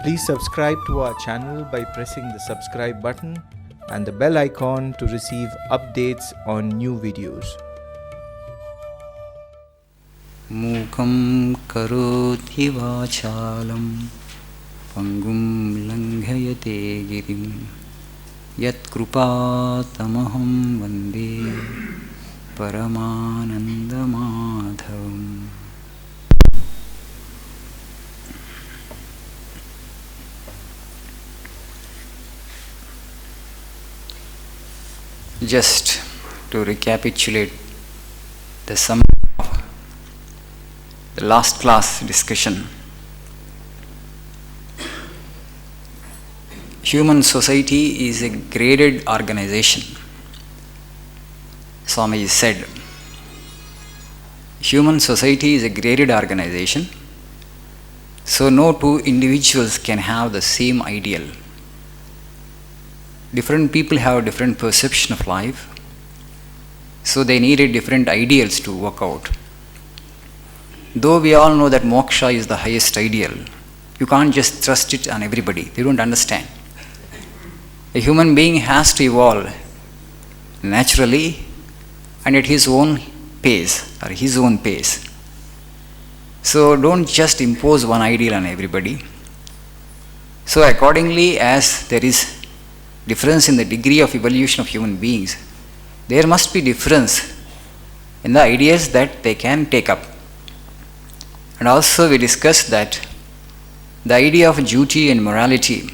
Please subscribe to our channel by pressing the subscribe button and the bell icon to receive updates on new videos. Mukam karoti vachalam pangum langhayate girim yat krupatamaham vande paramananda madhavam. Just to recapitulate the summary of the last class discussion, human society is a graded organization. Swami said, human society is a graded organization, so no two individuals can have the same ideal. Different people have different perception of life, so they needed different ideals to work out. Though we all know that moksha is the highest ideal, you can't just thrust it on everybody. They don't understand. A human being has to evolve naturally and at his own pace or his own pace. So don't just impose one ideal on everybody. So accordingly, as there is difference in the degree of evolution of human beings, there must be difference in the ideas that they can take up. And also we discussed that the idea of duty and morality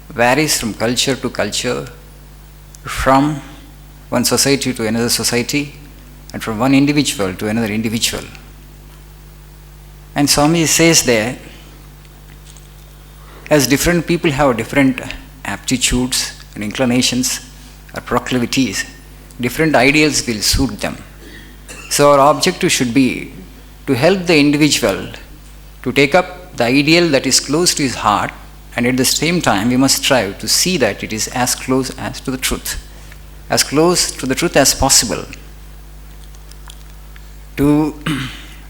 varies from culture to culture, from one society to another society, and from one individual to another individual. And Swami says there, as different people have different aptitudes and inclinations or proclivities, different ideals will suit them. So our objective should be to help the individual to take up the ideal that is close to his heart, and at the same time we must strive to see that it is as close as to the truth, as close to the truth as possible. To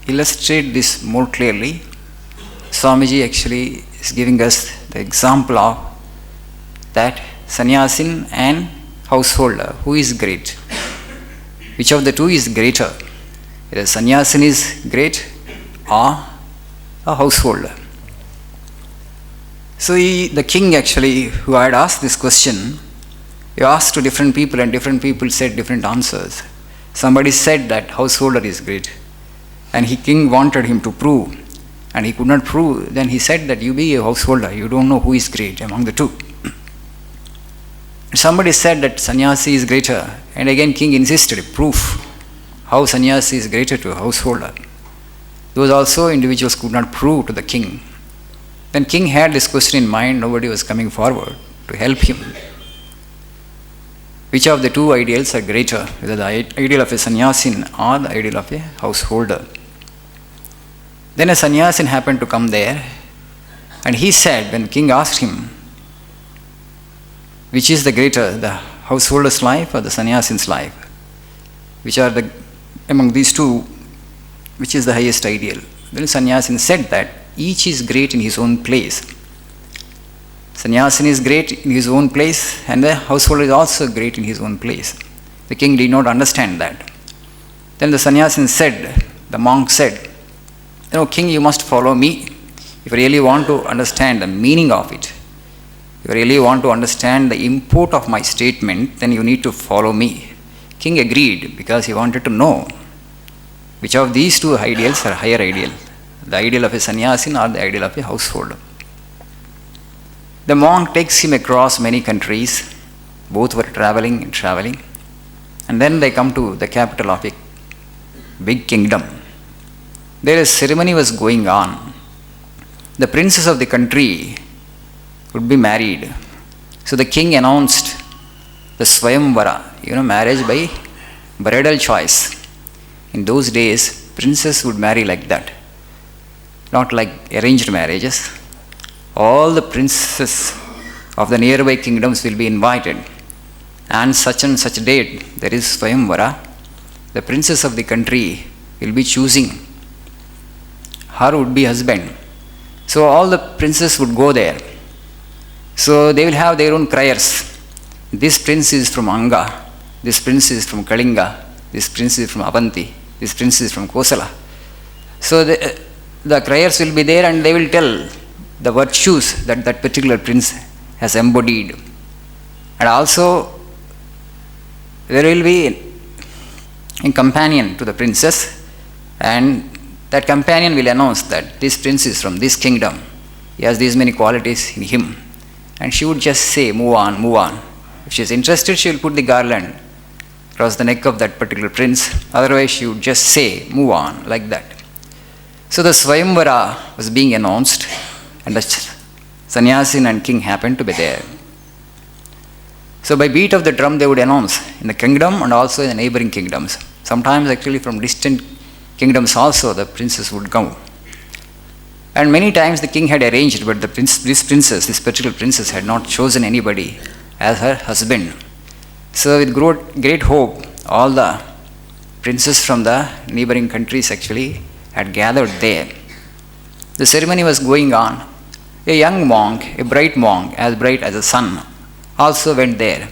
illustrate this more clearly, Swamiji actually is giving us the example of that sannyasin and householder, who is great? Which of the two is greater? Either sannyasin is great or a householder. So the king actually, who had asked this question, he asked to different people and different people said different answers. Somebody said that householder is great, and king wanted him to prove, and he could not prove. Then he said that you be a householder, you don't know who is great among the two. Somebody said that sannyasi is greater, and again king insisted proof how sannyasi is greater to a householder. Those also individuals could not prove to the king. Then king had this question in mind, nobody was coming forward to help him. Which of the two ideals are greater, whether the ideal of a sannyasin or the ideal of a householder? Then a sannyasin happened to come there, and he said, when king asked him, which is the greater, the householder's life or the sannyasin's life? Which are among these two, which is the highest ideal? Then sannyasin said that each is great in his own place. Sannyasin is great in his own place, and the householder is also great in his own place. The king did not understand that. Then the sannyasin said, the monk said, king, you must follow me. If you really want to understand the meaning of it, if you really want to understand the import of my statement, then you need to follow me. King agreed because he wanted to know which of these two ideals are higher ideal, the ideal of a sannyasin or the ideal of a householder. The monk takes him across many countries. Both were traveling, and then they come to the capital of a big kingdom. There a ceremony was going on. The princes of the country would be married. So the king announced the Swayamvara, marriage by bridal choice. In those days, princes would marry like that, not like arranged marriages. All the princes of the nearby kingdoms will be invited, and such date there is Swayamvara. The princes of the country will be choosing her would-be husband. So all the princes would go there. So they will have their own criers. This prince is from Anga, this prince is from Kalinga, this prince is from Avanti, this prince is from Kosala. So the criers will be there and they will tell the virtues that that particular prince has embodied. And also there will be a companion to the princess, and that companion will announce that this prince is from this kingdom. He has these many qualities in him. And she would just say, move on, move on. If she is interested, she will put the garland across the neck of that particular prince. Otherwise, she would just say, move on, like that. So the Swayamvara was being announced, and the sannyasin and king happened to be there. So by beat of the drum, they would announce in the kingdom and also in the neighboring kingdoms. Sometimes actually from distant kingdoms also the princes would come. And many times the king had arranged, but this particular princess had not chosen anybody as her husband. So with great hope, all the princes from the neighboring countries actually had gathered there. The ceremony was going on. A young monk, a bright monk, as bright as the sun, also went there,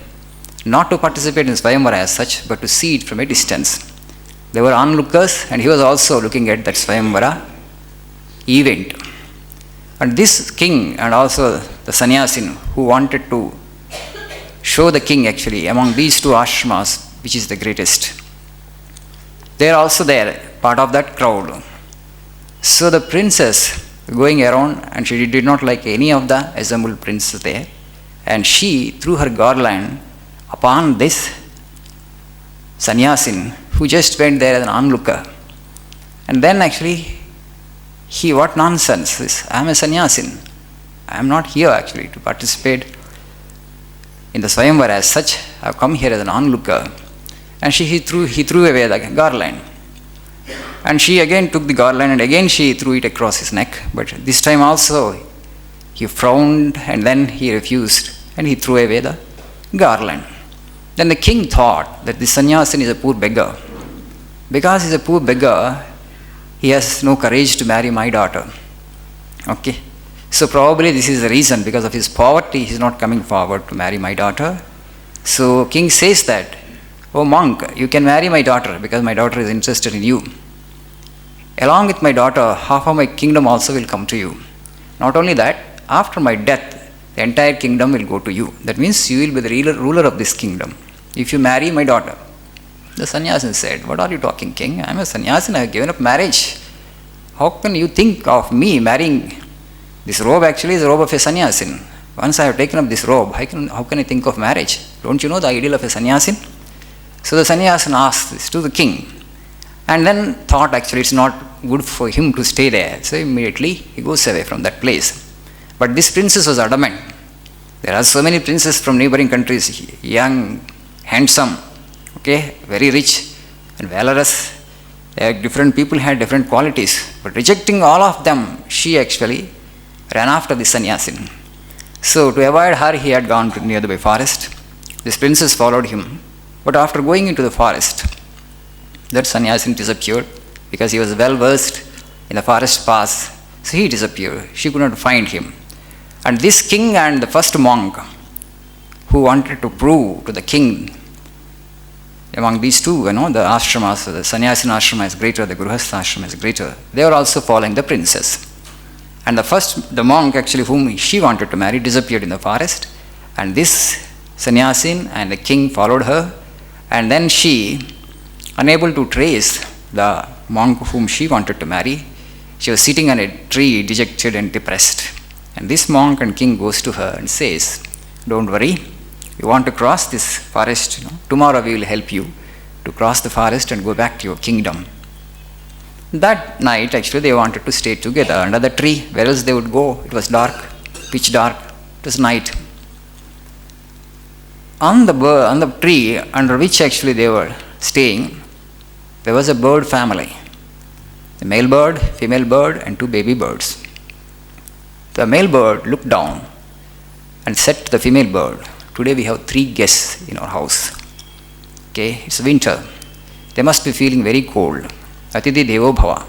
not to participate in Swayamvara as such, but to see it from a distance. There were onlookers, and he was also looking at that Swayamvara event. And this king and also the sannyasin who wanted to show the king actually among these two ashramas, which is the greatest, they are also there, part of that crowd. So the princess going around, and she did not like any of the assembled princes there, and she threw her garland upon this sannyasin who just went there as an onlooker. And then actually, what nonsense this? I am a sannyasin. I am not here actually to participate in the Swayamvara as such. I have come here as an onlooker. And he threw away the garland. And she again took the garland and again she threw it across his neck. But this time also he frowned and then he refused and he threw away the garland. Then the king thought that the sannyasin is a poor beggar. Because he is a poor beggar, he has no courage to marry my daughter. Okay. So probably this is the reason, because of his poverty, he is not coming forward to marry my daughter. So king says that, oh monk, you can marry my daughter because my daughter is interested in you. Along with my daughter, half of my kingdom also will come to you. Not only that, after my death, the entire kingdom will go to you. That means you will be the ruler of this kingdom if you marry my daughter. The sannyasin said, what are you talking, king? I am a sannyasin, I have given up marriage. How can you think of me marrying? This robe actually is a robe of a sannyasin. Once I have taken up this robe, how can I think of marriage? Don't you know the ideal of a sannyasin? So the sannyasin asked this to the king. And then thought actually it's not good for him to stay there. So immediately he goes away from that place. But this princess was adamant. There are so many princes from neighboring countries, young, handsome, okay, very rich and valorous. Different people had different qualities. But rejecting all of them, she actually ran after the sannyasin. So to avoid her, he had gone to near the forest. This princess followed him. But after going into the forest, that sannyasin disappeared because he was well versed in the forest paths. So he disappeared. She could not find him. And this king and the first monk who wanted to prove to the king, among these two, the ashramas, the sannyasin ashrama is greater, the grihastha ashrama is greater, they were also following the princess. And the monk actually whom she wanted to marry disappeared in the forest. And this sannyasin and the king followed her. And then she, unable to trace the monk whom she wanted to marry, she was sitting on a tree, dejected and depressed. And this monk and king goes to her and says, don't worry, you want to cross this forest, tomorrow we will help you to cross the forest and go back to your kingdom. That night actually they wanted to stay together under the tree. Where else they would go? It was dark, pitch dark, it was night. On the tree under which actually they were staying, there was a bird family. A male bird, female bird and two baby birds. The male bird looked down and said to the female bird, today we have 3 guests in our house. Okay, it's winter. They must be feeling very cold. Atidhi Devo Bhava.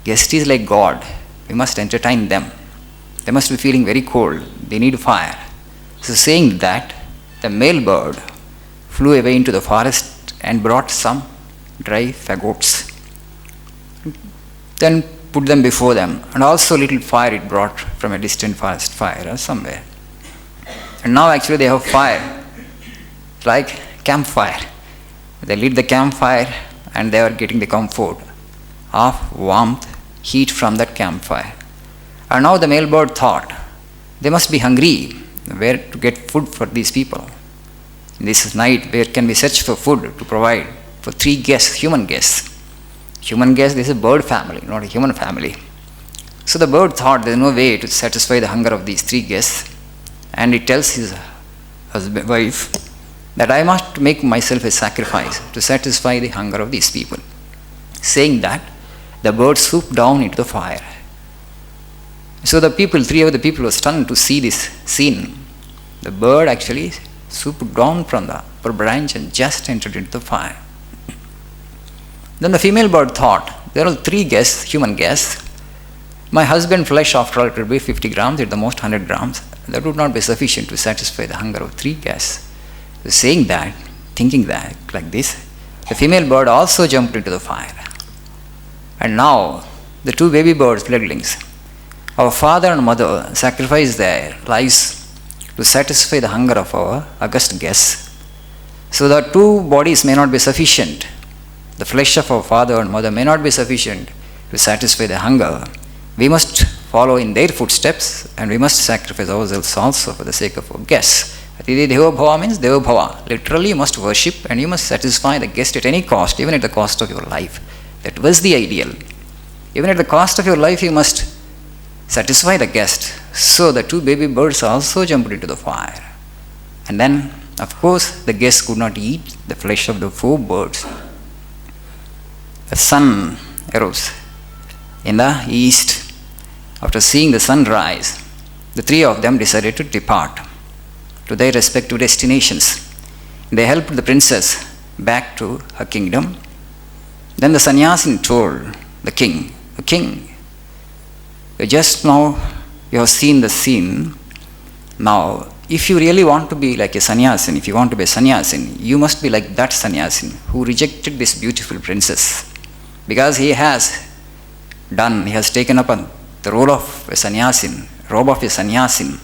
Guest is like God. We must entertain them. They must be feeling very cold. they need fire. So saying that, the male bird flew away into the forest and brought some dry fagots. Then put them before them, and also little fire it brought from a distant forest fire or somewhere. And now actually they have fire, like campfire. They lit the campfire and they are getting the comfort of warmth, heat from that campfire. And now the male bird thought, they must be hungry. Where to get food for these people? This is night, where can we search for food to provide for 3 guests, human guests? Human guests, this is a bird family, not a human family. So the bird thought there is no way to satisfy the hunger of these 3 guests, and it tells his wife that I must make myself a sacrifice to satisfy the hunger of these people. Saying that, the bird swooped down into the fire. So the people, 3 of the people were stunned to see this scene. The bird actually swooped down from the upper branch and just entered into the fire. Then the female bird thought, there are 3 guests, human guests. My husband's flesh, after all, it will be 50 grams, at the most 100 grams. That would not be sufficient to satisfy the hunger of 3 guests. So saying that, thinking that, like this, the female bird also jumped into the fire. And now, the 2 baby birds, fledglings, our father and mother sacrificed their lives to satisfy the hunger of our august guests. So the 2 bodies may not be sufficient. The flesh of our father and mother may not be sufficient to satisfy the hunger. We must follow in their footsteps, and we must sacrifice ourselves also for the sake of our guests. Atidhi Deva Bhava means Deva Bhava. Literally, you must worship and you must satisfy the guest at any cost, even at the cost of your life. That was the ideal. Even at the cost of your life, you must satisfy the guest. So the 2 baby birds also jumped into the fire. And then, of course, the guests could not eat the flesh of the 4 birds. The sun arose in the east. After seeing the sun rise, the 3 of them decided to depart to their respective destinations. They helped the princess back to her kingdom. Then the sannyasin told the king, just now you have seen the scene. Now, if you really want to be like a sannyasin, if you want to be a sannyasin, you must be like that sannyasin who rejected this beautiful princess. Because he has taken up the role of a sannyasin, robe of a sannyasin.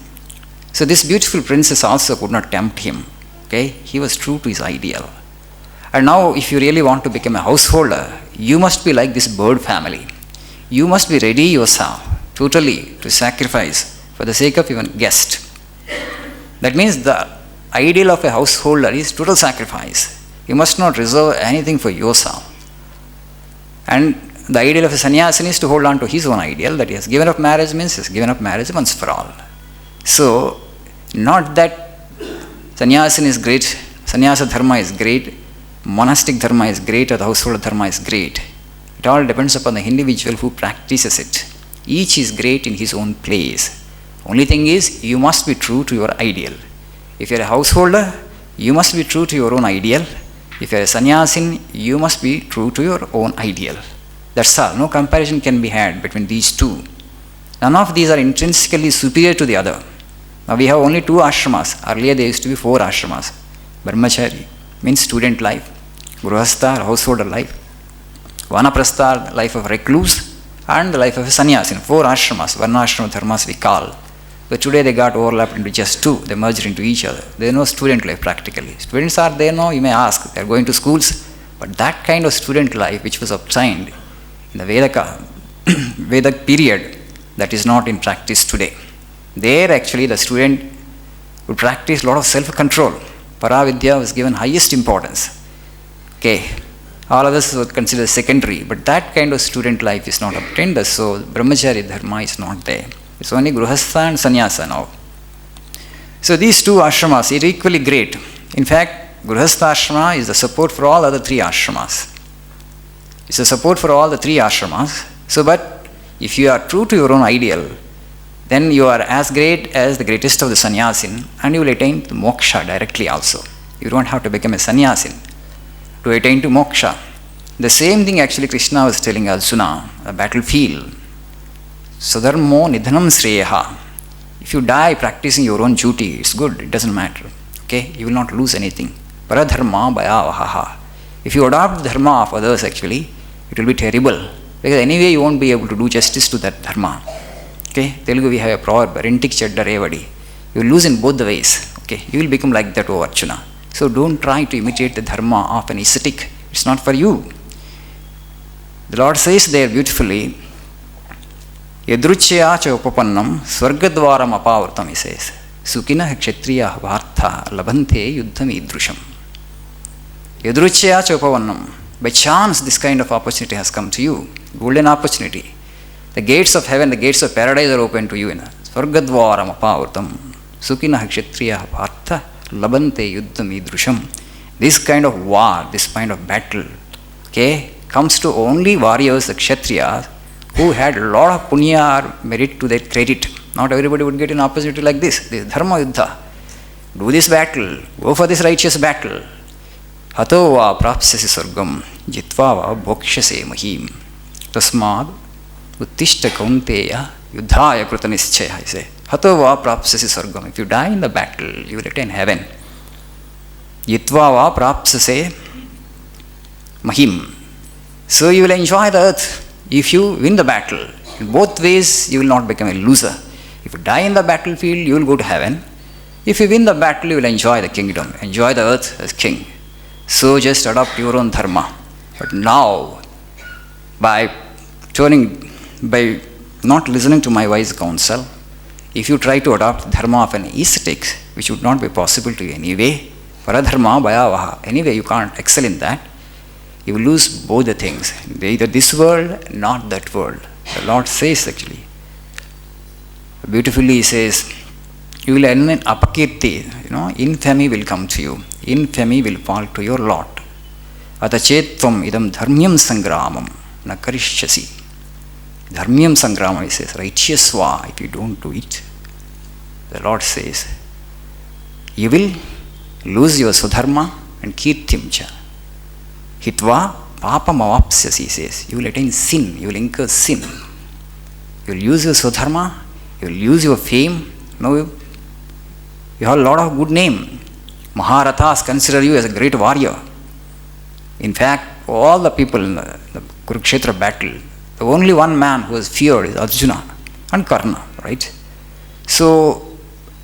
So this beautiful princess also could not tempt him. Okay? He was true to his ideal. And now if you really want to become a householder, you must be like this bird family. You must be ready yourself, totally, to sacrifice for the sake of your guest. That means the ideal of a householder is total sacrifice. You must not reserve anything for yourself. And the ideal of a sannyasin is to hold on to his own ideal, that he has given up marriage means he has given up marriage once for all. So, not that sannyasin is great, sannyasa dharma is great, monastic dharma is great, or the household dharma is great. It all depends upon the individual who practices it. Each is great in his own place. Only thing is, you must be true to your ideal. If you are a householder, you must be true to your own ideal. If you are a sannyasin, you must be true to your own ideal. That's all. No comparison can be had between these 2. None of these are intrinsically superior to the other. Now we have only 2 ashramas. Earlier there used to be 4 ashramas. Brahmachari means student life, Grihastha, householder life, Vanaprastha, life of recluse, and the life of a sannyasin. 4 ashramas, Varnashrama dharmas we call. But today they got overlapped into just 2. They merged into each other. There is no student life practically. Students are there now, you may ask. They are going to schools. But that kind of student life which was obtained in the Vedic period, that is not in practice today. There actually the student would practice a lot of self-control. Paravidya was given highest importance. Okay. All others were considered secondary. But that kind of student life is not obtained. So Brahmachari dharma is not there. It's only Grihastha and Sannyasa now. So these 2 ashramas are equally great. In fact, Grihastha ashrama is the support for all other 3 ashramas. It's the support for all the 3 ashramas. So, but if you are true to your own ideal, then you are as great as the greatest of the sannyasin, and you will attain to moksha directly also. You don't have to become a sannyasin to attain to moksha. The same thing actually Krishna was telling Arjuna, a battlefield. Swadharmo nidhanam sreyaha. If you die practicing your own duty, it's good, it doesn't matter. Okay, you will not lose anything. Paradharma bhayavahaha. If you adopt the dharma of others, actually, it will be terrible. Because anyway, you won't be able to do justice to that dharma. Okay, Telugu we have a proverb, Rentik Chedda Revadi. You will lose in both the ways. Okay, you will become like that, O Arjuna. So don't try to imitate the dharma of an ascetic. It's not for you. The Lord says there beautifully, Yadruchya cha upapannam swargadvaram apavartam, he says. Sukina kshatriya vartha labhante yuddham idrusham. Yadruchya cha upapannam. By chance, this kind of opportunity has come to you. Golden opportunity. The gates of heaven, the gates of paradise are open to you. Swargadvaram apavartam. Sukina kshatriya vartha labhante yuddham idrusham. This kind of war, this kind of battle, okay, comes to only warriors, the kshatriyas, who had a lot of punya or merit to their credit. Not everybody would get an opportunity like this. This dharma yuddha. Do this battle. Go for this righteous battle. Hato va prapsasi sargam jitva va bhokshase mahim. Tasmad uttishta kaunteya yuddhaya krutanischaya, I say. Hato va prapsasi sargam. If you die in the battle, you will attain heaven. Jitva va prapsase mahim. So you will enjoy the earth if you win the battle. In both ways, you will not become a loser. If you die in the battlefield, you will go to heaven. If you win the battle, you will enjoy the kingdom, enjoy the earth as king. So just adopt your own dharma. But now, by not listening to my wise counsel, if you try to adopt the dharma of an ascetic, which would not be possible to you anyway, paradharma bhayavaha, anyway you can't excel in that, you will lose both the things. Either this world, not that world. The Lord says actually. Beautifully he says, you will end in apakirti, infamy will come to you. Infamy will fall to your lot. Atachetvam idam dharmyam sangramam na karishyasi. Dharmyam sangramam, he says, righteous war, if you don't do it, the Lord says, you will lose your swadharma and kirtim cha. Hitva papam avapsyasi, he says, you will attain sin, you will incur sin. You will use your swadharma, you will use your fame. Now you have a lot of good name. Maharathas consider you as a great warrior. In fact, all the people in the Kurukshetra battle, the only one man who was feared is Arjuna and Karna, right? So,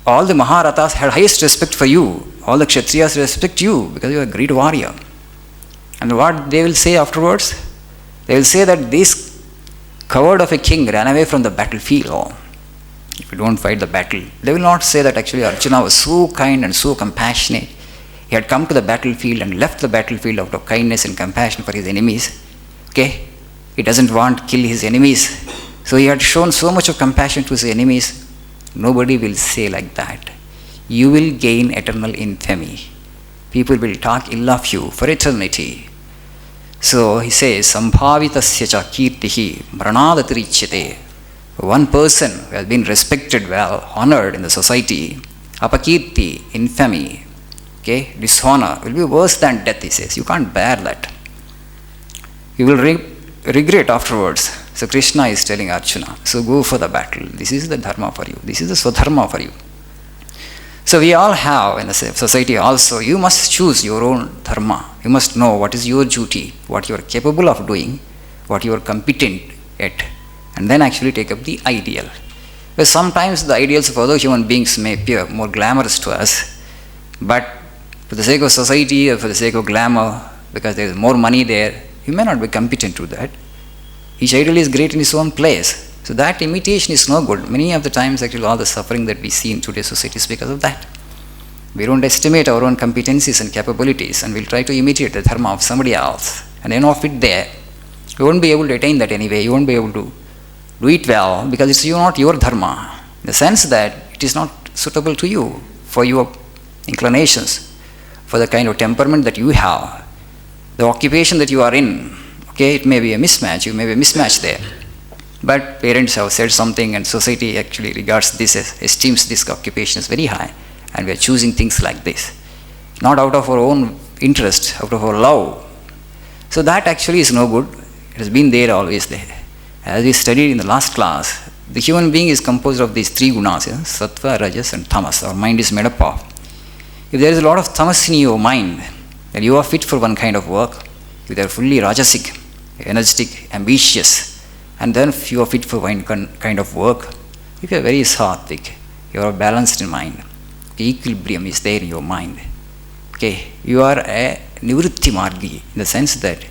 all the Maharathas had highest respect for you. All the Kshatriyas respect you because you are a great warrior. And what they will say afterwards? They will say that this coward of a king ran away from the battlefield. If you don't fight the battle, they will not say that actually Arjuna was so kind and so compassionate. He had come to the battlefield and left the battlefield out of kindness and compassion for his enemies. Okay? He doesn't want to kill his enemies. So he had shown so much of compassion to his enemies. Nobody will say like that. You will gain eternal infamy. People will talk ill of you for eternity. So he says, Sambhavitasya cha kirtihi mranadatirichyate. One person who has been respected, well, honored in the society, apakirti, infamy, okay, dishonor, will be worse than death, he says. You can't bear that. You will regret afterwards. So Krishna is telling Arjuna, so go for the battle. This is the dharma for you. This is the swadharma for you. So we all have in the society also, you must choose your own dharma. You must know what is your duty, what you are capable of doing, what you are competent at, and then actually take up the ideal. But sometimes the ideals of other human beings may appear more glamorous to us, but for the sake of society or for the sake of glamour, because there is more money there, you may not be competent to that. Each ideal is great in its own place. So that imitation is no good. Many of the times actually all the suffering that we see in today's society is because of that. We don't estimate our own competencies and capabilities and we'll try to imitate the dharma of somebody else and then off it there. You won't be able to attain that anyway. You won't be able to do it well because it's not your dharma. In the sense that it is not suitable to you for your inclinations, for the kind of temperament that you have, the occupation that you are in. Okay, it may be a mismatch. You may be a mismatch there. But parents have said something and society actually regards this as, esteems this occupation as very high. And we are choosing things like this. Not out of our own interest, out of our love. So that actually is no good. It has been there, always there. As we studied in the last class, The human being is composed of these three gunas, sattva, rajas and tamas. Our mind is made up of. If there is a lot of tamas in your mind, then you are fit for one kind of work. If they are fully rajasic, energetic, ambitious, and then if you are fit for one kind of work, if you are very sattvic, you are balanced in mind. Equilibrium is there in your mind. Okay, you are a nivritti margi in the sense that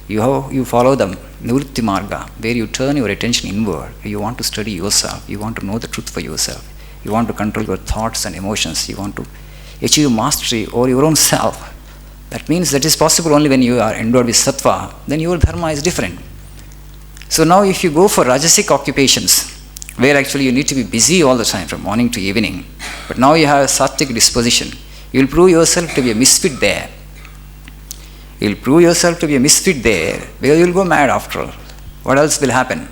you follow the nivritti marga, where you turn your attention inward. You want to study yourself. You want to know the truth for yourself. You want to control your thoughts and emotions. You want to achieve mastery over your own self. That means that is possible only when you are endowed with sattva. Then your dharma is different. So now if you go for rajasic occupations, where actually you need to be busy all the time from morning to evening, but now you have a sattvic disposition, you will prove yourself to be a misfit there. You will prove yourself to be a misfit there because you will go mad after all. What else will happen?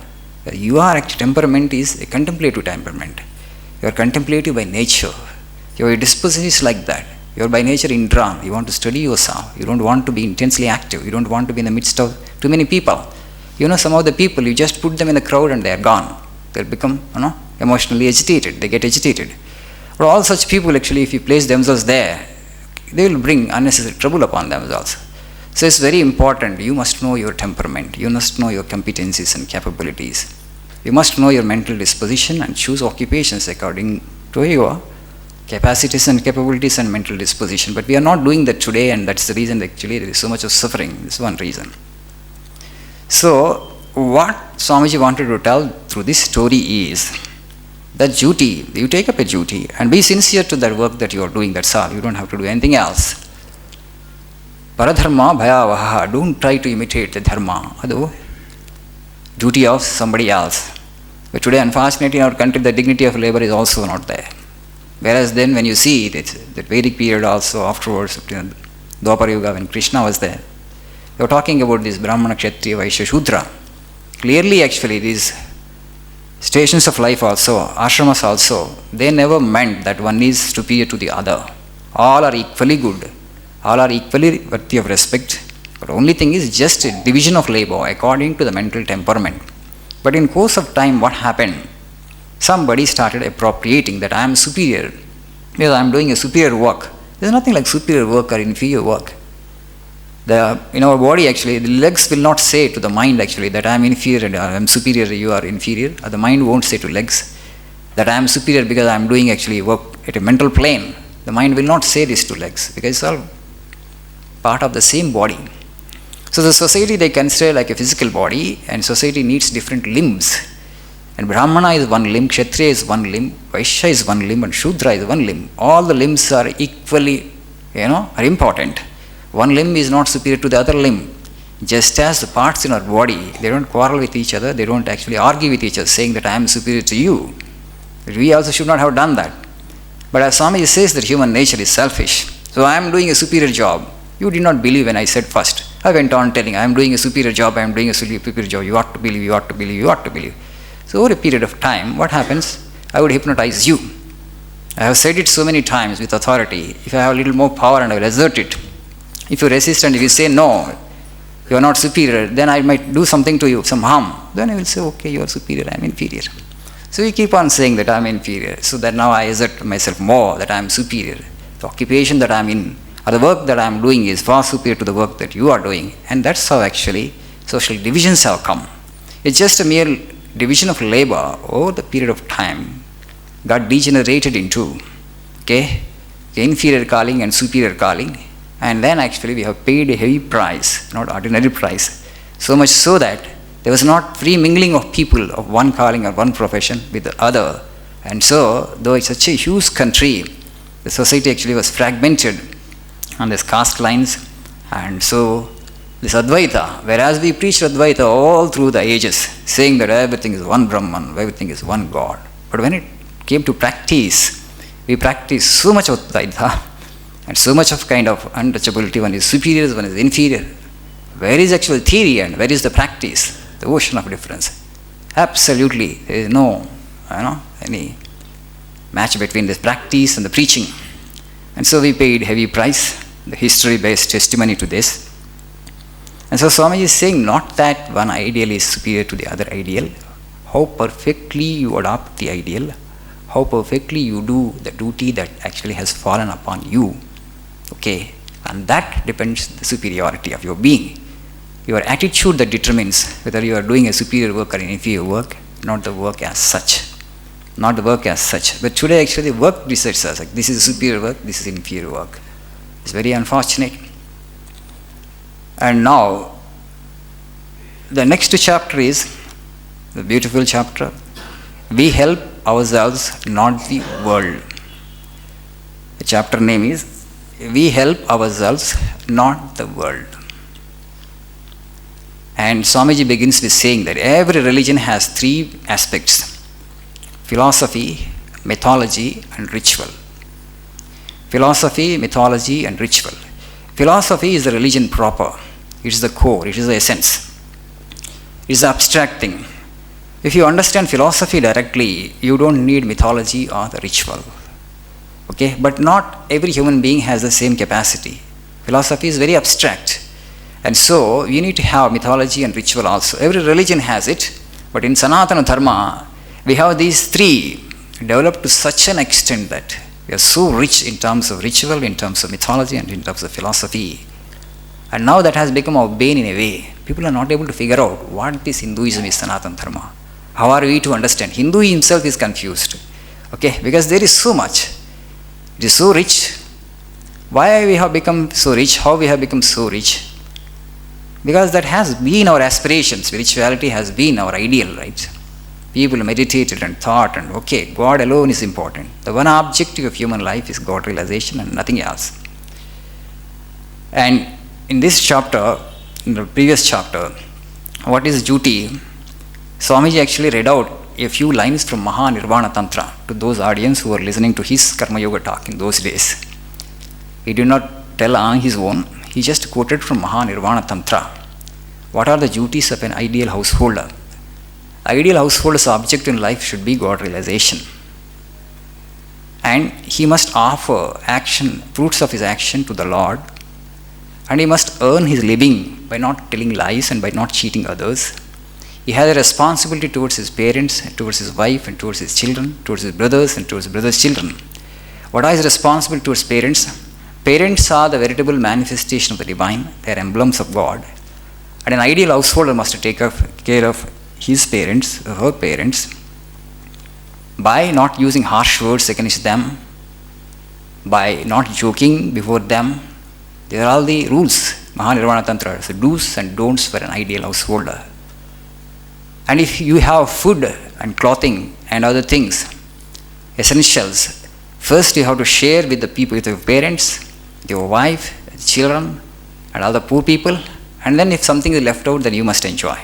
Your temperament is a contemplative temperament. You are contemplative by nature. Your disposition is like that. You are by nature indra. You want to study yourself. You don't want to be intensely active. You don't want to be in the midst of too many people. You know, some of the people, you just put them in the crowd and they are gone. They'll become, emotionally agitated. They get agitated. But all such people, actually, if you place themselves there, they will bring unnecessary trouble upon themselves. So it's very important. You must know your temperament. You must know your competencies and capabilities. You must know your mental disposition and choose occupations according to your capacities and capabilities and mental disposition. But we are not doing that today, and that's the reason actually there is so much of suffering. This is one reason. So what Swamiji wanted to tell through this story is that duty, you take up a duty and be sincere to that work that you are doing, that's all. You don't have to do anything else. Paradharma bhayavaha, don't try to imitate the dharma, the duty of somebody else. But today, unfortunately, in our country, the dignity of labor is also not there. Whereas then when you see it, that Vedic period also afterwards, Dwapara Yuga, when Krishna was there, they were talking about this Brahmana, Kshatriya, Vaishya, Shudra. Clearly, actually, these stations of life also, ashramas also, they never meant that one is superior to the other. All are equally good. All are equally worthy of respect. But only thing is just a division of labor according to the mental temperament. But in course of time, what happened? Somebody started appropriating that I am superior because I am doing a superior work. There is nothing like superior work or inferior work. In our body, actually, the legs will not say to the mind, actually, that I am inferior and I am superior, you are inferior. Or the mind won't say to legs that I am superior because I am doing actually work at a mental plane. The mind will not say this to legs because it's all part of the same body. So the society they consider like a physical body, and society needs different limbs. And Brahmana is one limb, Kshatriya is one limb, Vaishya is one limb, and Shudra is one limb. All the limbs are equally, are important. One limb is not superior to the other limb. Just as the parts in our body, they don't quarrel with each other, they don't actually argue with each other, saying that I am superior to you. But we also should not have done that. But as Swami says that human nature is selfish. So I am doing a superior job. You did not believe when I said first. I went on telling, I am doing a superior job, I am doing a superior job. You ought to believe, you ought to believe, you ought to believe. So over a period of time, what happens? I would hypnotize you. I have said it so many times with authority. If I have a little more power and I will assert it, if you resist and if you say no, you are not superior, then I might do something to you, some harm. Then I will say, okay, you are superior, I am inferior. So you keep on saying that I am inferior, so that now I assert myself more that I am superior. The occupation that I am in, or the work that I am doing is far superior to the work that you are doing. And that's how actually social divisions have come. It's just a mere division of labor over the period of time got degenerated into inferior calling and superior calling. And then actually we have paid a heavy price, not ordinary price. So much so that there was not free mingling of people of one calling or one profession with the other. And so, though it's such a huge country, the society actually was fragmented on these caste lines. And so this Advaita, whereas we preached Advaita all through the ages, saying that everything is one Brahman, everything is one God. But when it came to practice, we practiced so much of Advaita and so much of kind of untouchability. One is superior, one is inferior. Where is actual theory and where is the practice? The ocean of difference. Absolutely, there is no, any match between this practice and the preaching. And so we paid heavy price. The history bears testimony to this. And so Swamiji is saying not that one ideal is superior to the other ideal. how perfectly you adopt the ideal, how perfectly you do the duty that actually has fallen upon you. Okay, and that depends the superiority of your being. Your attitude that determines whether you are doing a superior work or an inferior work, not the work as such. Not the work as such. But today actually work decides us, like this is superior work, this is inferior work. It's very unfortunate. And now, the next chapter is the beautiful chapter. We help ourselves, not the world. The chapter name is We Help Ourselves, Not the World. And Swamiji begins with saying that every religion has three aspects: philosophy, mythology, and ritual. Philosophy, mythology, and ritual. Philosophy is the religion proper. It is the core, it is the essence. It is the abstract thing. If you understand philosophy directly, you don't need mythology or the ritual. Okay? But not every human being has the same capacity. Philosophy is very abstract. And so, you need to have mythology and ritual also. Every religion has it. But in Sanatana Dharma, we have these three developed to such an extent that we are so rich in terms of ritual, in terms of mythology, and in terms of philosophy. And now that has become our bane in a way. People are not able to figure out what this Hinduism is, Sanatana Dharma. How are we to understand? Hindu himself is confused. Okay, because there is so much. It is so rich. Why we have become so rich? How we have become so rich? Because that has been our aspirations. Spirituality has been our ideal, right? People meditated and thought, and okay, God alone is important. The one objective of human life is God realization and nothing else. And in this chapter, in the previous chapter, what is duty? Swamiji actually read out a few lines from Maha Nirvana Tantra to those audience who were listening to his Karma Yoga talk in those days. He did not tell on his own, he just quoted from Maha Nirvana Tantra. What are the duties of an ideal householder? Ideal householder's object in life should be God realization. And he must offer action, fruits of his action to the Lord. And he must earn his living by not telling lies and by not cheating others. He has a responsibility towards his parents, and towards his wife, and towards his children, towards his brothers, and towards his brothers' children. What is responsible towards parents? Parents are the veritable manifestation of the divine. They are emblems of God. And an ideal householder must take care of his parents, her parents, by not using harsh words against them, by not joking before them. These are all the rules. Mahanirvana Tantra, so do's and don'ts for an ideal householder. And if you have food and clothing and other things, essentials, first you have to share with the people, with your parents, your wife, children, and all the poor people. And then if something is left out, then you must enjoy.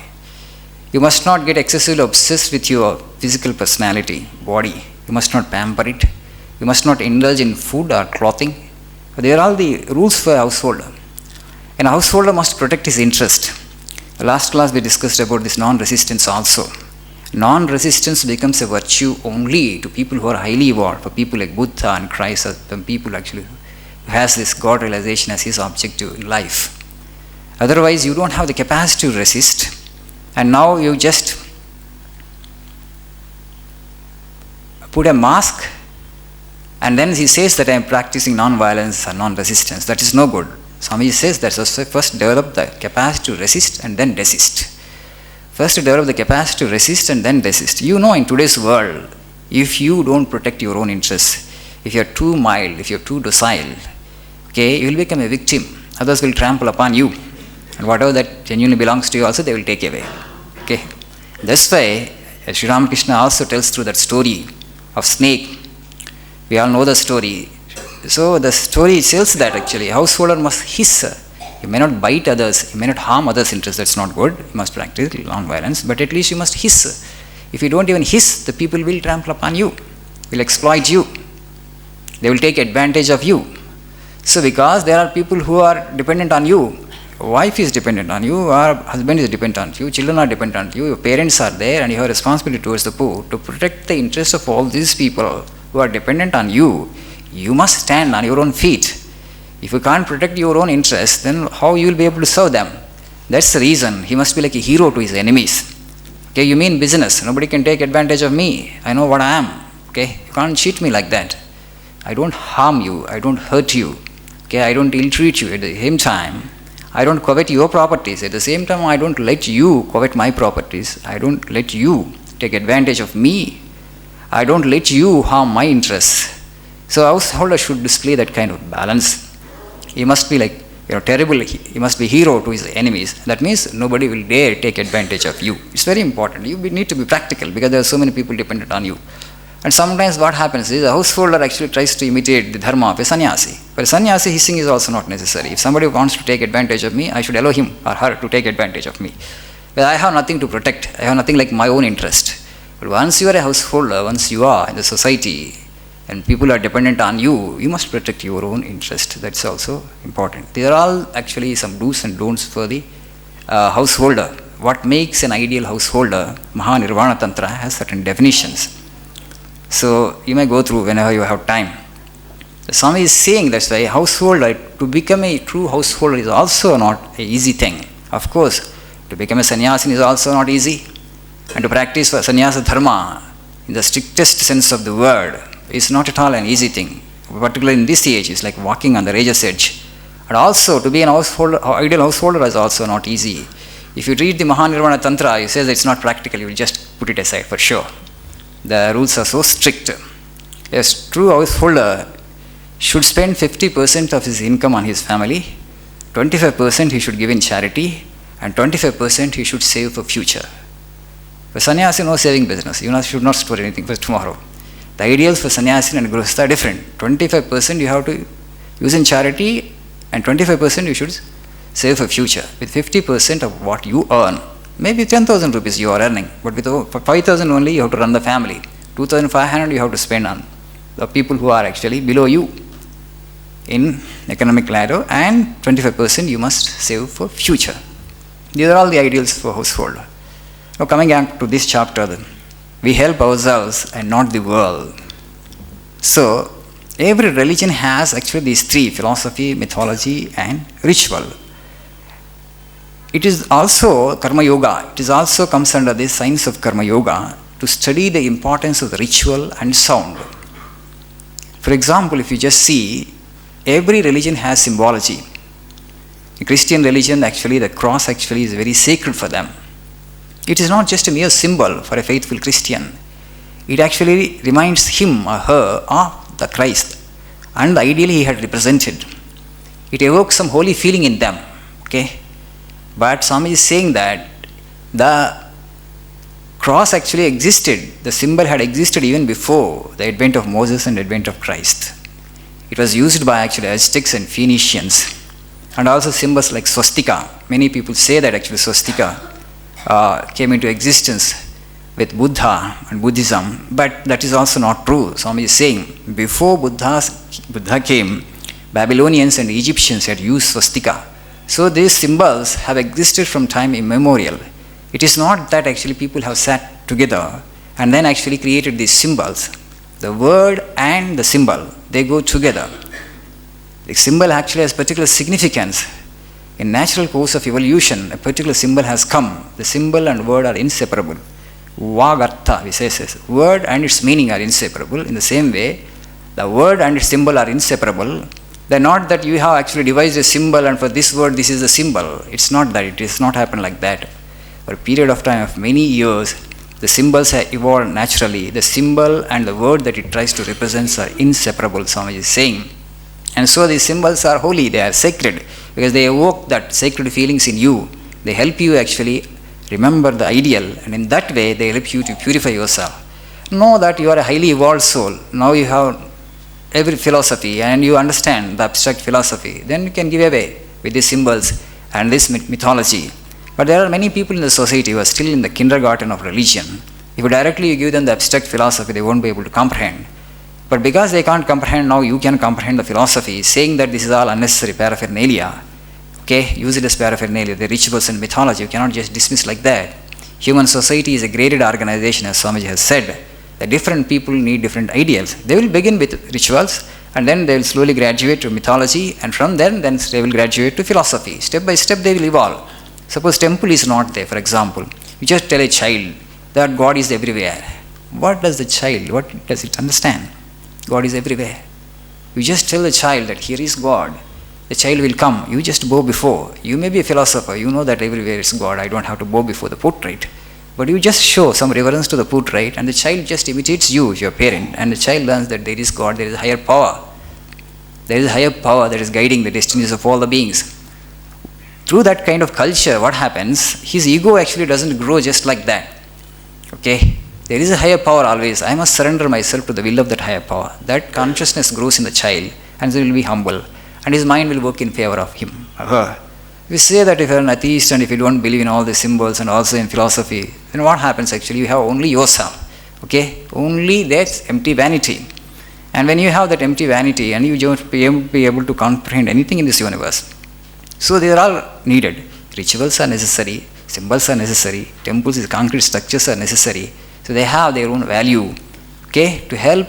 You must not get excessively obsessed with your physical personality, body. You must not pamper it. You must not indulge in food or clothing. They are all the rules for a householder. And a householder must protect his interest. The last class we discussed about this non-resistance also. Non-resistance becomes a virtue only to people who are highly evolved, for people like Buddha and Christ, or some people actually who has this God realization as his objective in life. Otherwise, you don't have the capacity to resist. And now you just put a mask, and then he says that I am practicing non-violence or non-resistance. That is no good. Swamiji says that first develop the capacity to resist and then desist. First develop the capacity to resist and then desist. You know, in today's world, if you don't protect your own interests, if you are too mild, if you are too docile, okay, you will become a victim. Others will trample upon you. And whatever that genuinely belongs to you also, they will take away. Okay. This way, Sri Ramakrishna also tells through that story of snake. We all know the story. So the story tells that actually a householder must hiss. You may not bite others, you may not harm others' interests, that's not good. You must practice non-violence, but at least you must hiss. If you don't even hiss, the people will trample upon you, will exploit you. They will take advantage of you. So because there are people who are dependent on you, wife is dependent on you, or husband is dependent on you, children are dependent on you, your parents are there, and you have responsibility towards the poor. To protect the interests of all these people who are dependent on you, you must stand on your own feet. If you can't protect your own interests, then how you will be able to serve them? That's the reason he must be like a hero to his enemies. Okay, you mean business. Nobody can take advantage of me. I know what I am. Okay, you can't cheat me like that. I don't harm you. I don't hurt you. Okay, I don't ill-treat you. At the same time, I don't covet your properties. At the same time, I don't let you covet my properties. I don't let you take advantage of me. I don't let you harm my interests. So a householder should display that kind of balance. He must be like, terrible. He must be hero to his enemies. That means nobody will dare take advantage of you. It's very important. You need to be practical because there are so many people dependent on you. And sometimes what happens is a householder actually tries to imitate the dharma of a sannyasi. For a sannyasi, hissing is also not necessary. If somebody wants to take advantage of me, I should allow him or her to take advantage of me. But I have nothing to protect. I have nothing like my own interest. But once you are a householder, once you are in the society and people are dependent on you, you must protect your own interest. That's also important. These are all actually some do's and don'ts for the householder. What makes an ideal householder? Mahanirvana Tantra has certain definitions. So you may go through whenever you have time. The Swami is saying that's why a householder, to become a true householder is also not an easy thing. Of course, to become a sannyasin is also not easy. And to practice sannyasa dharma in the strictest sense of the word is not at all an easy thing. Particularly in this age, it's like walking on the razor's edge. And also, to be an ideal householder is also not easy. If you read the Mahanirvana Tantra, it says it's not practical, you will just put it aside for sure. The rules are so strict. A true householder should spend 50% of his income on his family, 25% he should give in charity, and 25% he should save for future. For sannyasi, no saving business. You should not store anything for tomorrow. The ideals for sannyasi and grihastha are different. 25% you have to use in charity, and 25% you should save for future. With 50% of what you earn, maybe 10,000 rupees you are earning, but with 5,000 only you have to run the family. 2,500 you have to spend on the people who are actually below you in economic ladder, and 25% you must save for future. These are all the ideals for household. Now coming back to this chapter, we help ourselves and not the world. So every religion has actually these three: philosophy, mythology, and ritual. It is also karma yoga. It is also comes under the science of karma yoga to study the importance of the ritual and sound. For example, if you just see, every religion has symbology. The Christian religion, actually, the cross actually is very sacred for them. It is not just a mere symbol for a faithful Christian. It actually reminds him or her of the Christ and the ideal he had represented. It evokes some holy feeling in them. Okay? But Swami is saying that the cross actually existed, the symbol had existed even before the advent of Moses and advent of Christ. It was used by actually Aztecs and Phoenicians, and also symbols like swastika. Many people say that actually swastika came into existence with Buddha and Buddhism, but that is also not true. Swami is saying before Buddha came, Babylonians and Egyptians had used swastika. So these symbols have existed from time immemorial. It is not that actually people have sat together and then actually created these symbols. The word and the symbol, they go together. The symbol actually has particular significance. In natural course of evolution, a particular symbol has come. The symbol and word are inseparable. Vagartha, we say, says, word and its meaning are inseparable. In the same way, the word and its symbol are inseparable. They're not that you have actually devised a symbol and for this word this is the symbol. It's not that. It does not happen like that. For a period of time of many years, the symbols have evolved naturally. The symbol and the word that it tries to represent are inseparable, Swami is saying. And so these symbols are holy, they are sacred, because they evoke that sacred feelings in you. They help you actually remember the ideal, and in that way they help you to purify yourself. Know that you are a highly evolved soul. Now you have every philosophy and you understand the abstract philosophy. Then you can give away with these symbols and this mythology. But there are many people in the society who are still in the kindergarten of religion. If you directly give them the abstract philosophy, they won't be able to comprehend. But because they can't comprehend, now you can comprehend the philosophy, saying that this is all unnecessary paraphernalia. Okay, use it as paraphernalia, the rituals and mythology. You cannot just dismiss like that. Human society is a graded organization, as Swamiji has said. The different people need different ideals. They will begin with rituals, and then they will slowly graduate to mythology, and from then they will graduate to philosophy. Step by step they will evolve. Suppose temple is not there, for example. You just tell a child that God is everywhere. What does the child, what does it understand? God is everywhere. You just tell the child that here is God. The child will come. You just bow before. You may be a philosopher. You know that everywhere is God. I don't have to bow before the portrait. But you just show some reverence to the portrait, and the child just imitates you, your parent, and the child learns that there is God, there is a higher power. There is a higher power that is guiding the destinies of all the beings. Through that kind of culture, what happens? His ego actually doesn't grow just like that. Okay? There is a higher power always. I must surrender myself to the will of that higher power. That consciousness grows in the child, and he will be humble, and his mind will work in favor of him or her. If you say that if you are an atheist and if you don't believe in all the symbols and also in philosophy, then what happens actually? You have only yourself. Okay? Only that's empty vanity. And when you have that empty vanity and you don't be able to comprehend anything in this universe, so they are all needed. Rituals are necessary, symbols are necessary, temples, concrete structures are necessary. So they have their own value, okay, to help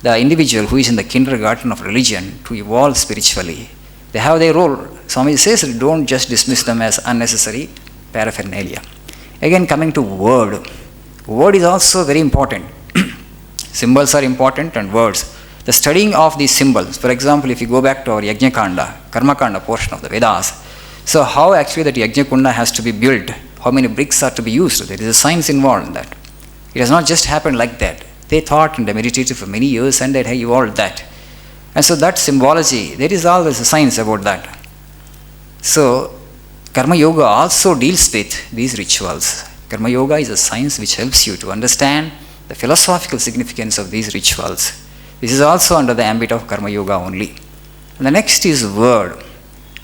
the individual who is in the kindergarten of religion to evolve spiritually. They have their role. Swami says, don't just dismiss them as unnecessary paraphernalia. Again, coming to word. Word is also very important. Symbols are important and words. The studying of these symbols, for example, if you go back to our Yajna-kanda, Karma-kanda portion of the Vedas, so how actually that Yajna-kunda has to be built, how many bricks are to be used, there is a science involved in that. It has not just happened like that. They thought and they meditated for many years and they have evolved that. And so that symbology, there is always a science about that. So Karma Yoga also deals with these rituals. Karma Yoga is a science which helps you to understand the philosophical significance of these rituals. This is also under the ambit of Karma Yoga only. And the next is word.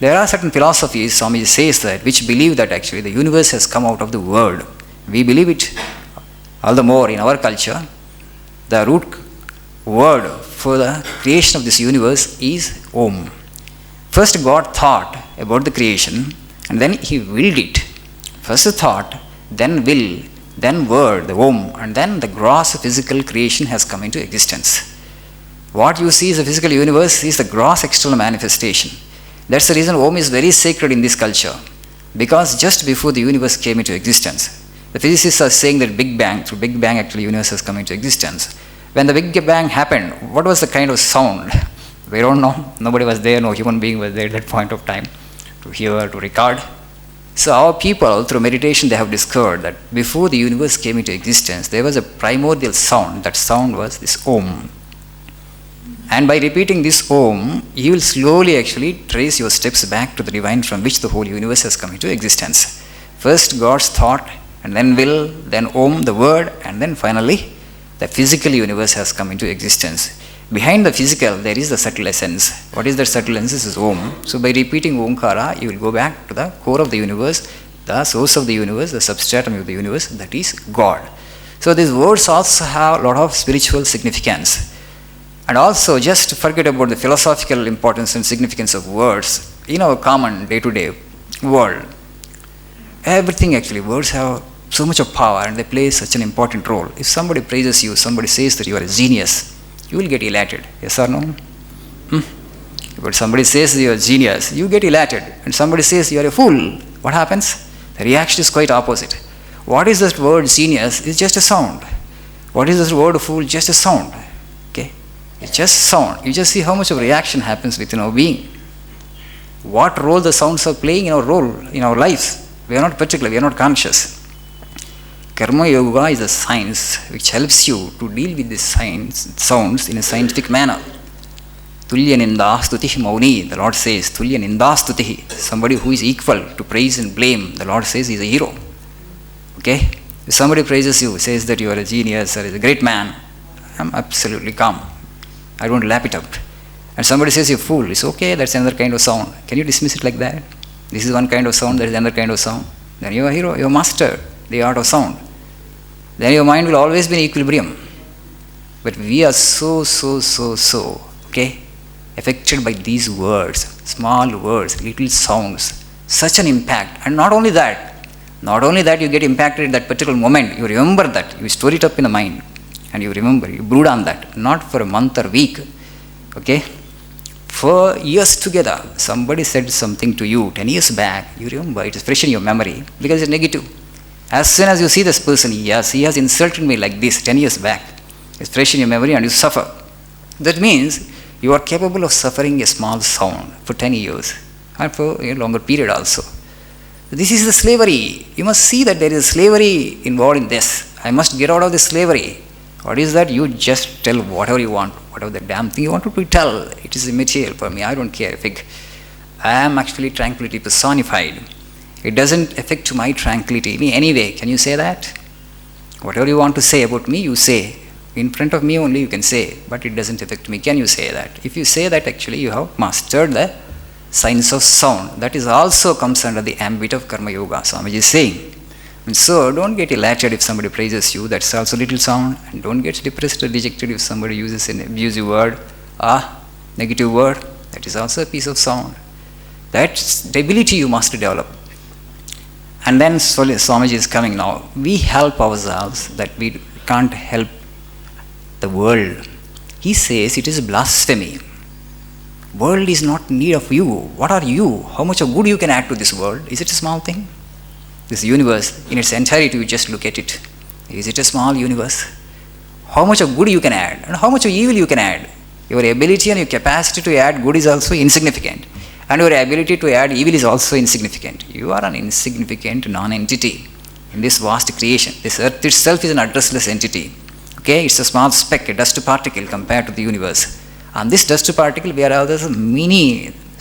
There are certain philosophies, Swami says that, which believe that actually the universe has come out of the word. We believe it all the more in our culture. The root word for the creation of this universe is Om. First God thought about the creation and then he willed it. First thought, then will, then word, the Om, and then the gross physical creation has come into existence. What you see as a physical universe is the gross external manifestation. That's the reason Om is very sacred in this culture. Because just before the universe came into existence, the physicists are saying that Big Bang, through Big Bang actually universe has come into existence. When the Big Bang happened, what was the kind of sound? We don't know. Nobody was there, no human being was there at that point of time to hear, to record. So our people, through meditation, they have discovered that before the universe came into existence, there was a primordial sound. That sound was this Om. And by repeating this Om, you will slowly actually trace your steps back to the divine from which the whole universe has come into existence. First God's thought, and then will, then Om, the word, and then finally the physical universe has come into existence. Behind the physical, there is the subtle essence. What is that subtle essence? This is Om. So by repeating Omkara, you will go back to the core of the universe, the source of the universe, the substratum of the universe, that is God. So these words also have a lot of spiritual significance. And also, just forget about the philosophical importance and significance of words. In our common day-to-day world, everything actually, words have so much of power and they play such an important role. If somebody praises you, somebody says that you are a genius, you will get elated. Yes or no? But somebody says you are a genius, you get elated. And somebody says you are a fool, what happens? The reaction is quite opposite. What is this word genius? It's just a sound. What is this word fool? Just a sound. Okay? It's just sound. You just see how much of reaction happens within our being. What role the sounds are playing in our role, in our lives. We are not particular, we are not conscious. Karma Yoga is a science which helps you to deal with these sounds in a scientific manner. Tulya ninda stutihi mauni, the Lord says, Tulya ninda stutihi, somebody who is equal to praise and blame, the Lord says he is a hero. Okay? If somebody praises you, says that you are a genius or is a great man, I'm absolutely calm. I don't lap it up. And somebody says you're a fool, it's okay, that's another kind of sound. Can you dismiss it like that? This is one kind of sound, that is another kind of sound. Then you're a hero, you're a master, the art of sound. Then your mind will always be in equilibrium. But we are so, okay, affected by these words, small words, little sounds, such an impact. And not only that you get impacted at that particular moment, you remember that, you store it up in the mind, and you remember, you brood on that, not for a month or week, okay? For years together, somebody said something to you 10 years back, you remember, it is fresh in your memory, because it's negative. As soon as you see this person, yes, he has insulted me like this 10 years back. It's fresh in your memory and you suffer. That means you are capable of suffering a small sound for 10 years and for a longer period also. This is the slavery. You must see that there is slavery involved in this. I must get out of this slavery. What is that? You just tell whatever you want, whatever the damn thing you want to tell. It is immaterial for me. I don't care. I am actually tranquility personified. It doesn't affect my tranquility in any way. Can you say that? Whatever you want to say about me, you say. In front of me only you can say, but it doesn't affect me. Can you say that? If you say that, actually you have mastered the science of sound. That is also comes under the ambit of Karma Yoga, Swamiji is saying. And so don't get elated if somebody praises you, that's also little sound. And don't get depressed or dejected if somebody uses an abusive word, negative word, that is also a piece of sound. That stability you must develop. And then Swamiji is coming now. We help ourselves that we can't help the world. He says it is blasphemy. World is not in need of you. What are you? How much of good you can add to this world? Is it a small thing? This universe in its entirety, you just look at it. Is it a small universe? How much of good you can add and how much of evil you can add? Your ability and your capacity to add good is also insignificant. And your ability to add evil is also insignificant. You are an insignificant non-entity in this vast creation. This earth itself is an addressless entity. Okay, it's a small speck, a dust particle compared to the universe. And this dust particle, we are others,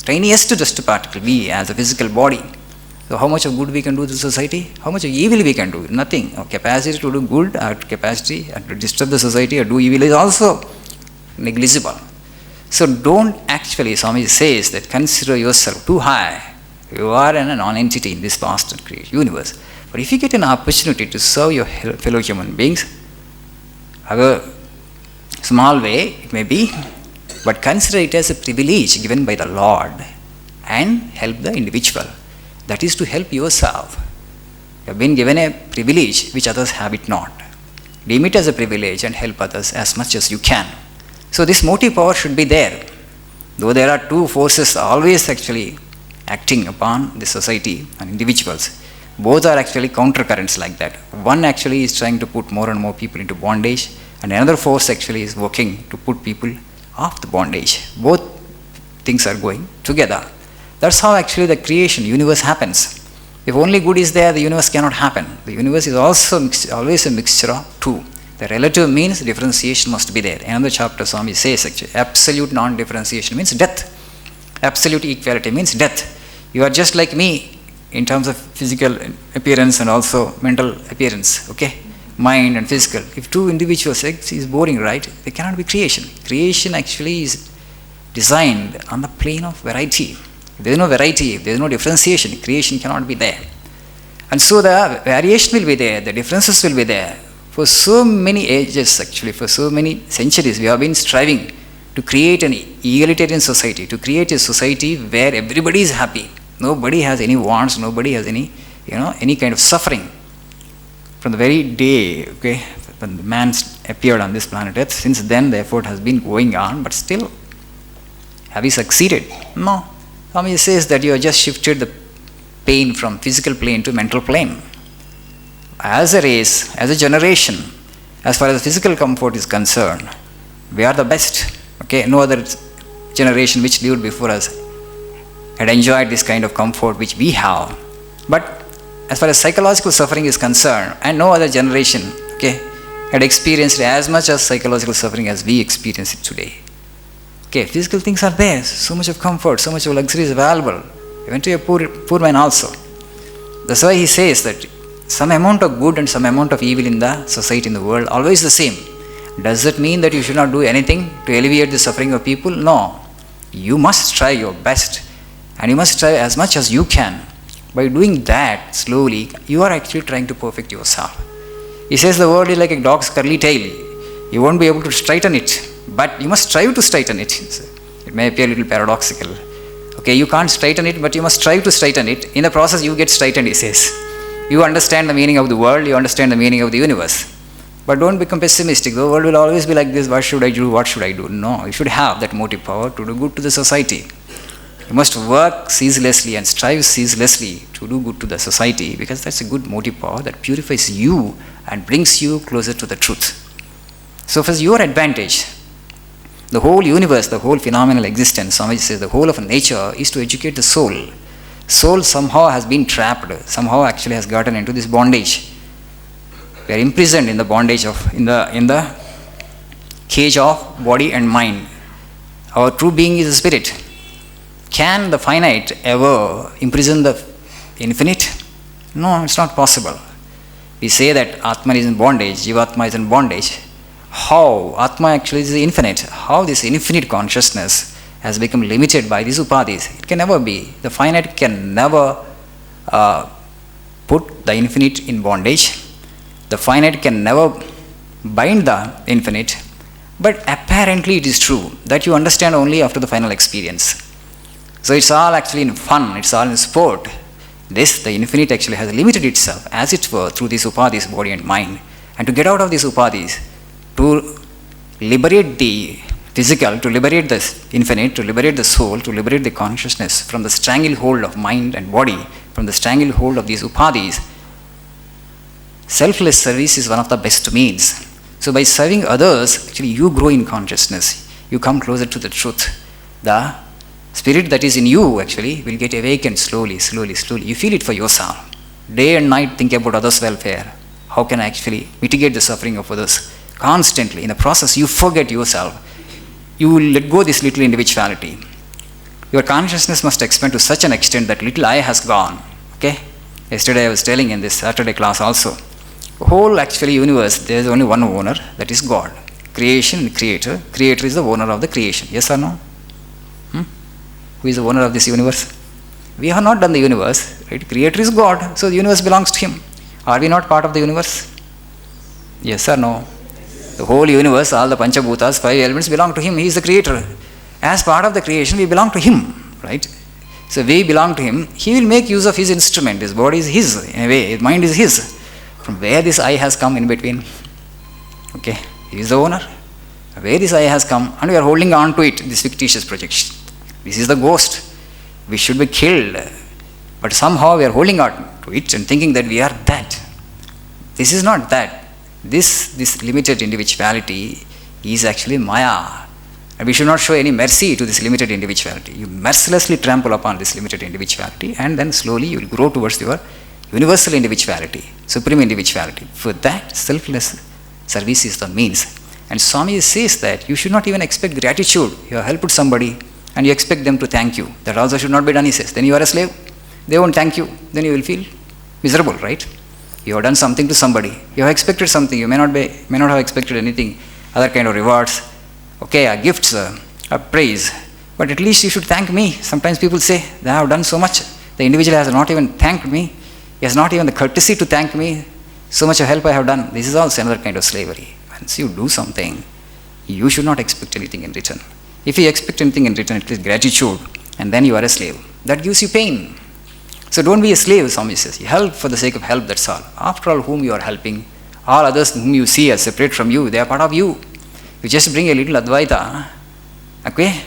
tiniest dust particle, we as a physical body. So how much of good we can do to society? How much of evil we can do? Nothing. Our capacity to do good, our capacity to disturb the society or do evil is also negligible. So don't actually, Swami says that consider yourself too high. You are a non-entity in this vast universe. But if you get an opportunity to serve your fellow human beings, however small way it may be, but consider it as a privilege given by the Lord and help the individual. That is to help yourself. You have been given a privilege which others have it not. Deem it as a privilege and help others as much as you can. So this motive power should be there. Though there are two forces always actually acting upon the society and individuals, both are actually counter-currents like that. One actually is trying to put more and more people into bondage, and another force actually is working to put people off the bondage. Both things are going together. That's how actually the creation, universe happens. If only good is there, the universe cannot happen. The universe is also always a mixture of two. The relative means differentiation must be there. Another chapter Swami says actually, absolute non-differentiation means death. Absolute equality means death. You are just like me in terms of physical appearance and also mental appearance, okay? Mind and physical. If two individuals is boring, right? There cannot be creation. Creation actually is designed on the plane of variety. If there is no variety, if there is no differentiation, creation cannot be there. And so the variation will be there, the differences will be there. For so many ages actually, for so many centuries, we have been striving to create an egalitarian society, to create a society where everybody is happy. Nobody has any wants, nobody has any, any kind of suffering. From the very day, okay, when man appeared on this planet Earth, since then the effort has been going on, but still, have we succeeded? No. Swami says that you have just shifted the pain from physical plane to mental plane. As a race, as a generation, as far as physical comfort is concerned, we are the best. Okay, no other generation which lived before us had enjoyed this kind of comfort which we have. But as far as psychological suffering is concerned, and no other generation, okay, had experienced as much as psychological suffering as we experience it today. Okay, physical things are there, so much of comfort, so much of luxury is available, even to a poor man also. That's why he says that some amount of good and some amount of evil in the society, in the world, always the same. Does that mean that you should not do anything to alleviate the suffering of people? No. You must try your best, and you must try as much as you can. By doing that slowly, you are actually trying to perfect yourself. He says the world is like a dog's curly tail. You won't be able to straighten it, but you must strive to straighten it. It may appear a little paradoxical. Okay, you can't straighten it, but you must strive to straighten it. In the process, you get straightened, he says. You understand the meaning of the world, you understand the meaning of the universe. But don't become pessimistic. The world will always be like this. What should I do? What should I do? No, you should have that motive power to do good to the society. You must work ceaselessly and strive ceaselessly to do good to the society, because that's a good motive power that purifies you and brings you closer to the truth. So for your advantage, the whole universe, the whole phenomenal existence, Swamiji says, the whole of nature is to educate the soul. Soul somehow has been trapped, somehow actually has gotten into this bondage. We are imprisoned in the bondage of, in the cage of body and mind. Our true being is the spirit. Can the finite ever imprison the infinite? No, it's not possible. We say that Atman is in bondage, Jivatma is in bondage. How? Atma actually is the infinite. How this infinite consciousness has become limited by these upadhis? It can never be. The finite can never put the infinite in bondage. The finite can never bind the infinite. But apparently it is true that you understand only after the final experience. So it's all actually in fun, it's all in sport. This, the infinite actually has limited itself, as it were, through these upadhis, body and mind. And to get out of these upadhis, to liberate the physical, to liberate the infinite, to liberate the soul, to liberate the consciousness from the stranglehold of mind and body, from the stranglehold of these upadhis, selfless service is one of the best means. So by serving others, actually you grow in consciousness. You come closer to the truth. The spirit that is in you actually will get awakened slowly, slowly, slowly. You feel it for yourself. Day and night think about others' welfare. How can I actually mitigate the suffering of others? Constantly. In the process, you forget yourself. You will let go this little individuality. Your consciousness must expand to such an extent that little I has gone. Okay? Yesterday I was telling in this Saturday class also. The whole actually universe, there is only one owner, that is God. Creation and creator. Creator is the owner of the creation. Yes or no? Who is the owner of this universe? We have not done the universe. Right? Creator is God, so the universe belongs to Him. Are we not part of the universe? Yes or no? The whole universe, all the Panchabhutas, 5 elements belong to Him. He is the creator. As part of the creation, we belong to Him. Right? So we belong to Him. He will make use of His instrument. His body is His, in a way. His mind is His. From where this I has come in between? Okay? He is the owner. Where this I has come, and we are holding on to it, this fictitious projection. This is the ghost. We should be killed. But somehow we are holding on to it and thinking that we are that. This is not that. This limited individuality is actually Maya. And we should not show any mercy to this limited individuality. You mercilessly trample upon this limited individuality, and then slowly you will grow towards your universal individuality, supreme individuality. For that, selfless service is the means. And Swami says that you should not even expect gratitude. You have helped somebody and you expect them to thank you. That also should not be done, he says. Then you are a slave. They won't thank you. Then you will feel miserable, right? You have done something to somebody. You have expected something. You may not have expected anything, other kind of rewards, okay, gifts, praise. But at least you should thank me. Sometimes people say, I have done so much. The individual has not even thanked me. He has not even the courtesy to thank me. So much of help I have done. This is also another kind of slavery. Once you do something, you should not expect anything in return. If you expect anything in return, it is gratitude, and then you are a slave. That gives you pain. So don't be a slave, Swami says. You help for the sake of help, that's all. After all, whom you are helping, all others whom you see as separate from you, they are part of you. You just bring a little Advaita. Okay?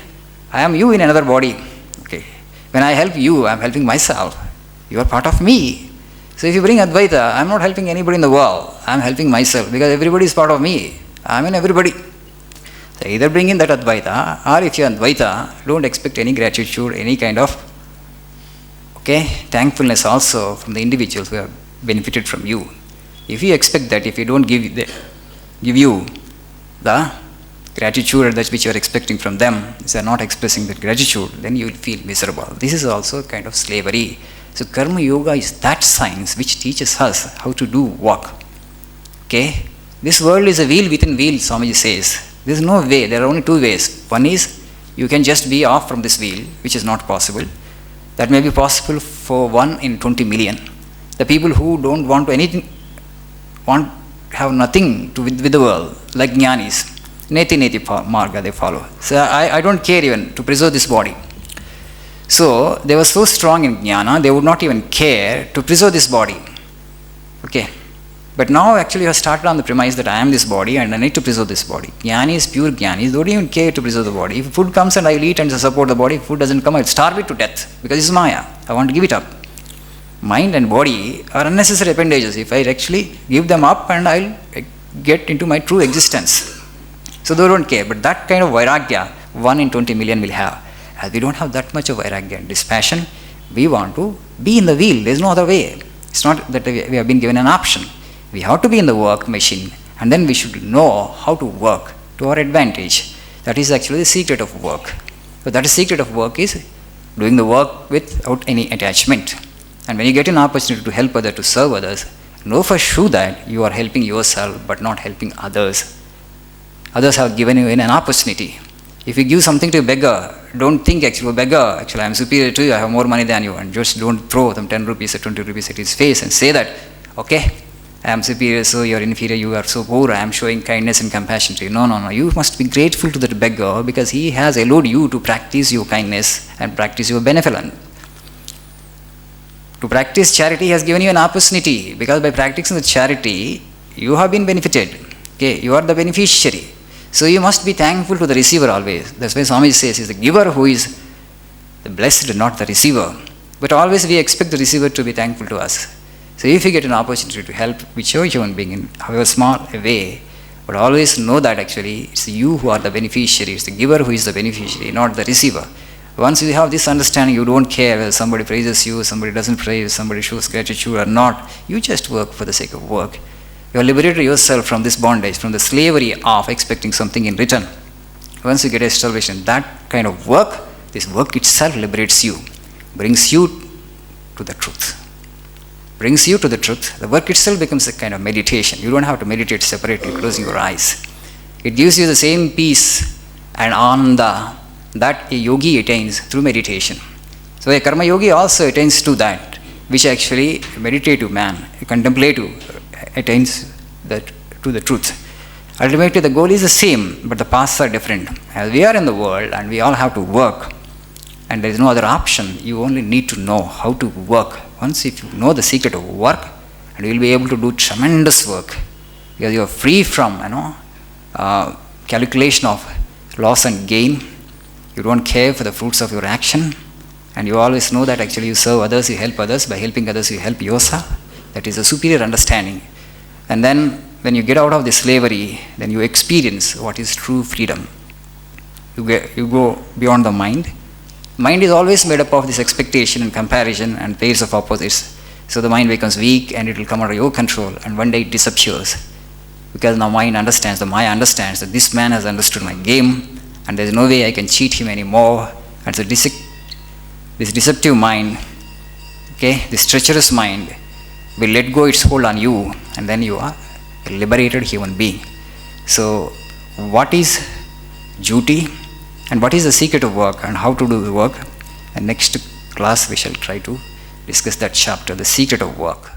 I am you in another body. Okay? When I help you, I am helping myself. You are part of me. So if you bring Advaita, I am not helping anybody in the world. I am helping myself, because everybody is part of me. I am in everybody. So either bring in that Advaita, or if you are Advaita, don't expect any gratitude, any kind of thankfulness also from the individuals who have benefited from you. If you expect that, if you don't give you the gratitude that which you are expecting from them, if they are not expressing that gratitude, then you will feel miserable. This is also a kind of slavery. So Karma Yoga is that science which teaches us how to do work. Okay? This world is a wheel within wheel, Swamiji says. There is no way, there are only two ways. One is, you can just be off from this wheel, which is not possible. That may be possible for 1 in 20 million. The people who don't want to anything, have nothing to with the world, like jnanis, neti marga they follow. So I don't care even to preserve this body. So they were so strong in jnana, they would not even care to preserve this body. Okay. But now actually you have started on the premise that I am this body and I need to preserve this body. Jnani is pure Jnani. He don't even care to preserve the body. If food comes and I will eat and support the body, if food doesn't come, I will starve it to death because it's Maya. I want to give it up. Mind and body are unnecessary appendages. If I actually give them up and I'll get into my true existence. So they don't care. But that kind of vairagya, 1 in 20 million will have. As we don't have that much of vairagya and dispassion, we want to be in the wheel. There's no other way. It's not that we have been given an option. We have to be in the work machine and then we should know how to work to our advantage. That is actually the secret of work. So that is secret of work is doing the work without any attachment. And when you get an opportunity to help others, to serve others, know for sure that you are helping yourself but not helping others. Others have given you an opportunity. If you give something to a beggar, don't think actually, beggar, actually I am superior to you, I have more money than you, and just don't throw some 10 rupees or 20 rupees at his face and say that, okay, I am superior, so you are inferior, you are so poor, I am showing kindness and compassion to you. No. You must be grateful to that beggar because he has allowed you to practice your kindness and practice your benevolence. To practice charity has given you an opportunity because by practicing the charity, you have been benefited. Okay, you are the beneficiary. So you must be thankful to the receiver always. That's why Swami says, is the giver who is the blessed, not the receiver. But always we expect the receiver to be thankful to us. So if you get an opportunity to help whichever human being in however small a way, but always know that actually it's you who are the beneficiary, it's the giver who is the beneficiary, not the receiver. Once you have this understanding, you don't care whether somebody praises you, somebody doesn't praise, somebody shows gratitude or not. You just work for the sake of work. You have liberated yourself from this bondage, from the slavery of expecting something in return. Once you get established in that kind of work, this work itself liberates you, brings you to the truth. Brings you to the truth. The work itself becomes a kind of meditation. You don't have to meditate separately, closing your eyes. It gives you the same peace and ananda that a yogi attains through meditation. So a karma yogi also attains to that, which actually a meditative man, a contemplative, attains to the truth. Ultimately the goal is the same, but the paths are different. As we are in the world and we all have to work, and there is no other option, you only need to know how to work. Once if you know the secret of work, and you will be able to do tremendous work, because you are free from calculation of loss and gain. You don't care for the fruits of your action, and you always know that actually you serve others, you help others. By helping others, you help yourself. That is a superior understanding. And then when you get out of this slavery, then you experience what is true freedom. You go beyond the mind. Mind is always made up of this expectation and comparison and pairs of opposites. So the mind becomes weak and it will come under your control, and one day it disappears. Because now mind understands, the Maya understands that this man has understood my game and there is no way I can cheat him anymore. And so this deceptive mind, this treacherous mind will let go its hold on you, and then you are a liberated human being. So what is duty and what is the secret of work and how to do the work? And next class we shall try to discuss that chapter, the secret of work.